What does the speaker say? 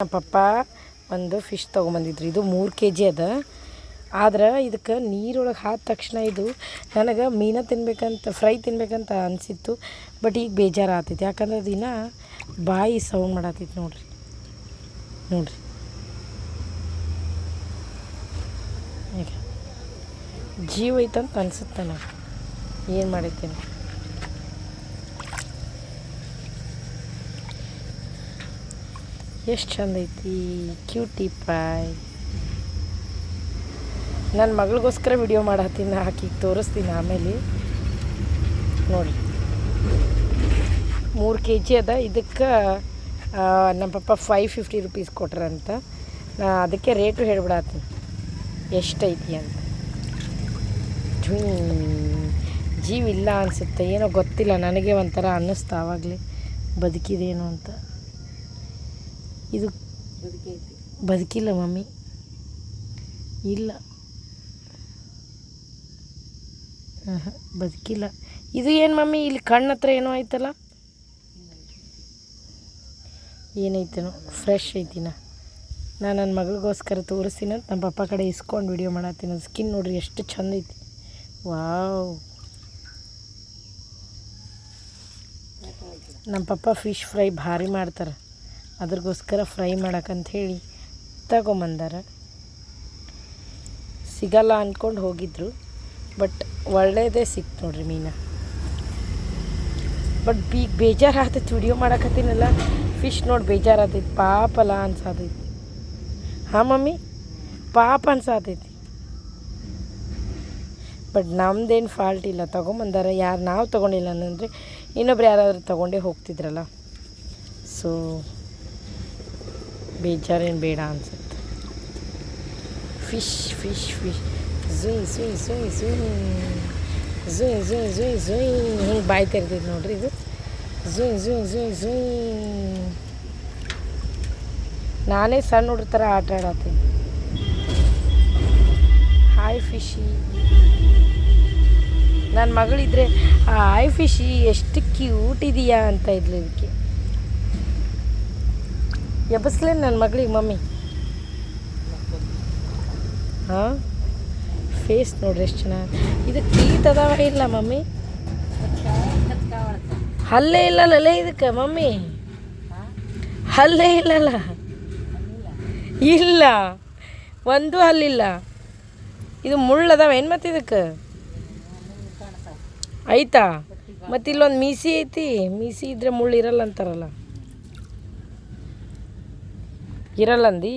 ನಮ್ಮ ಪಪ್ಪ ಒಂದು ಫಿಶ್ ತೊಗೊಂಬಂದಿದ್ರು. ಇದು 3 kg ಅದ. ಆದ್ರೆ ಇದಕ್ಕೆ ನೀರೊಳಗೆ ಹಾದ ತಕ್ಷಣ ಇದು ನನಗೆ ಮೀನು ತಿನ್ಬೇಕಂತ ಫ್ರೈ ತಿನ್ಬೇಕಂತ ಅನಿಸಿತ್ತು. ಬಟ್ ಈಗ ಬೇಜಾರು ಆಗ್ತೈತಿ, ಯಾಕಂದ್ರೆ ಅದು ಇನ್ನೂ ಬಾಯಿ ಸೌಂಡ್ ಮಾಡತ್ತೈತಿ. ನೋಡ್ರಿ ಈಗ ಜೀವ ಐತಂತ ಅನಿಸುತ್ತೆ. ನಾನು ಏನು ಮಾಡೈತೇನೆ. ಎಷ್ಟು ಚಂದ ಐತಿ, ಕ್ಯೂಟಿ ಪಾಯ್. ನನ್ನ ಮಗಳಿಗೋಸ್ಕರ ವಿಡಿಯೋ ಮಾಡತ್ತೀನಿ, ಹಾಕಿ ತೋರಿಸ್ತೀನಿ ಆಮೇಲೆ. ನೋಡಿ 3 kg ಅದ. ಇದಕ್ಕೆ ನಮ್ಮ ಪಪ್ಪ 550 ರೂಪೀಸ್ ಕೊಟ್ರಂತ. ನಾ ಅದಕ್ಕೆ ರೇಟು ಹೇಳ್ಬಿಡತ್ತೀನಿ ಎಷ್ಟೈತಿ ಅಂತ. ಜೀವ ಇಲ್ಲ ಅನಿಸುತ್ತೆ, ಏನೋ ಗೊತ್ತಿಲ್ಲ, ನನಗೆ ಒಂಥರ ಅನ್ನಿಸ್ತು ಆವಾಗಲೇ ಬದುಕಿದೇನು ಅಂತ. ಇದು ಬದುಕಿಲ್ಲ ಮಮ್ಮಿ, ಇಲ್ಲ ಬದುಕಿಲ್ಲ. ಇದು ಏನು ಮಮ್ಮಿ, ಇಲ್ಲಿ ಕಣ್ಣು ಹತ್ರ ಏನೋ ಆಯ್ತಲ್ಲ, ಏನೈತೇನೋ. ಫ್ರೆಶ್ ಐತಿನ. ನಾನು ನನ್ನ ಮಗಳಿಗೋಸ್ಕರ ತೋರಿಸ್ತೀನಿ ಅಂತ ನಮ್ಮ ಪಪ್ಪ ಕಡೆ ಇಸ್ಕೊಂಡು ವಿಡಿಯೋ ಮಾಡತ್ತೀನಿ. ಅದು ಸ್ಕಿನ್ ನೋಡ್ರಿ ಎಷ್ಟು ಚಂದ ಐತಿ. ವಾವ್. ನಮ್ಮ ಪಪ್ಪ ಫಿಶ್ ಫ್ರೈ ಭಾರಿ ಮಾಡ್ತಾರೆ, ಅದ್ರಗೋಸ್ಕರ ಫ್ರೈ ಮಾಡಕ್ಕಂತ ಹೇಳಿ ತಗೊಂಬಂದಾರ. ಸಿಗಲ್ಲ ಅಂದ್ಕೊಂಡು ಹೋಗಿದ್ರು, ಬಟ್ ಒಳ್ಳೆಯದೇ ಸಿಕ್ತು ನೋಡ್ರಿ ಮೀನು. ಬಟ್ ಈಗ ಬೇಜಾರು ಆಗ್ತೈತಿ, ವಿಡಿಯೋ ಮಾಡಕತ್ತೀನಲ್ಲ, ಫಿಶ್ ನೋಡಿ ಬೇಜಾರು ಆಗ್ತೈತಿ. ಪಾಪಲ್ಲ ಅನ್ಸಾತೈತಿ. ಹಾಂ ಮಮ್ಮಿ, ಪಾಪ ಅನ್ಸಾತೈತಿ. ಬಟ್ ನಮ್ದೇನು ಫಾಲ್ಟ್ ಇಲ್ಲ, ತೊಗೊಂಬಂದಾರ. ಯಾರು ನಾವು ತೊಗೊಂಡಿಲ್ಲ ಅಂದರೆ ಇನ್ನೊಬ್ರು ಯಾರಾದರೂ ತೊಗೊಂಡೇ ಹೋಗ್ತಿದ್ರಲ್ಲ. ಸೊ ಬೇಜಾರೇನು ಬೇಡ ಅನ್ಸುತ್ತೆ. ಫಿಶ್ ಫಿಶ್ ಫಿಶ್ ಝುಯ್ ಝುಯ್ ಝುಯ್ ಝುಯ್ ಝುಯ್ ಝುಯ್ ಝುಯ್ ಝುಯ್ ಹಿಂಗೆ ಬಾಯಿ ತೆರೆದೈತೆ ನೋಡ್ರಿ. ಇದು ಝುಯ್ ಝುಯ್ ಝುಯ್ ಝುಯ್. ನಾನೇ ಸಣ್ಣ ಹುಡ್ರ ಥರ ಆಟ ಆಡತ್ತೀನಿ. Hi fishy. ನನ್ನ ಮಗಳಿದ್ರೆ ಹಾಯ್ ಫಿಶಿ ಎಷ್ಟು ಕ್ಯೂಟ್ ಇದೆಯಾ ಅಂತ ಇದ್ಲು. ಇದಕ್ಕೆ ಎಬ್ಬಸ್ಲೇನು ನನ್ನ ಮಗಳಿಗೆ ಮಮ್ಮಿ. ಹಾಂ, ಫೇಸ್ ನೋಡ್ರಿ ಎಷ್ಟು ಚೆನ್ನಾಗಿ. ಇದಕ್ಕೆ ಟೀತ್ ಅದಾವ ಇಲ್ಲ ಮಮ್ಮಿ? ಹಲ್ಲೇ ಇಲ್ಲಲ್ಲ ಇದಕ್ಕೆ ಮಮ್ಮಿ, ಹಲ್ಲೇ ಇಲ್ಲಲ್ಲ. ಇಲ್ಲ, ಒಂದು ಹಲ್ಲಿಲ್ಲ. ಇದು ಮುಳ್ಳದಾವ ಏನು ಮತ್ತೆ ಇದಕ್ಕೆ ಆಯ್ತಾ? ಮತ್ತು ಇಲ್ಲೊಂದು ಮೀಸಿ ಐತಿ. ಮೀಸಿ ಇದ್ರೆ ಮುಳ್ಳು ಇರಲ್ಲ ಅಂತಾರಲ್ಲ, ಇರಲ್ಲಂದು.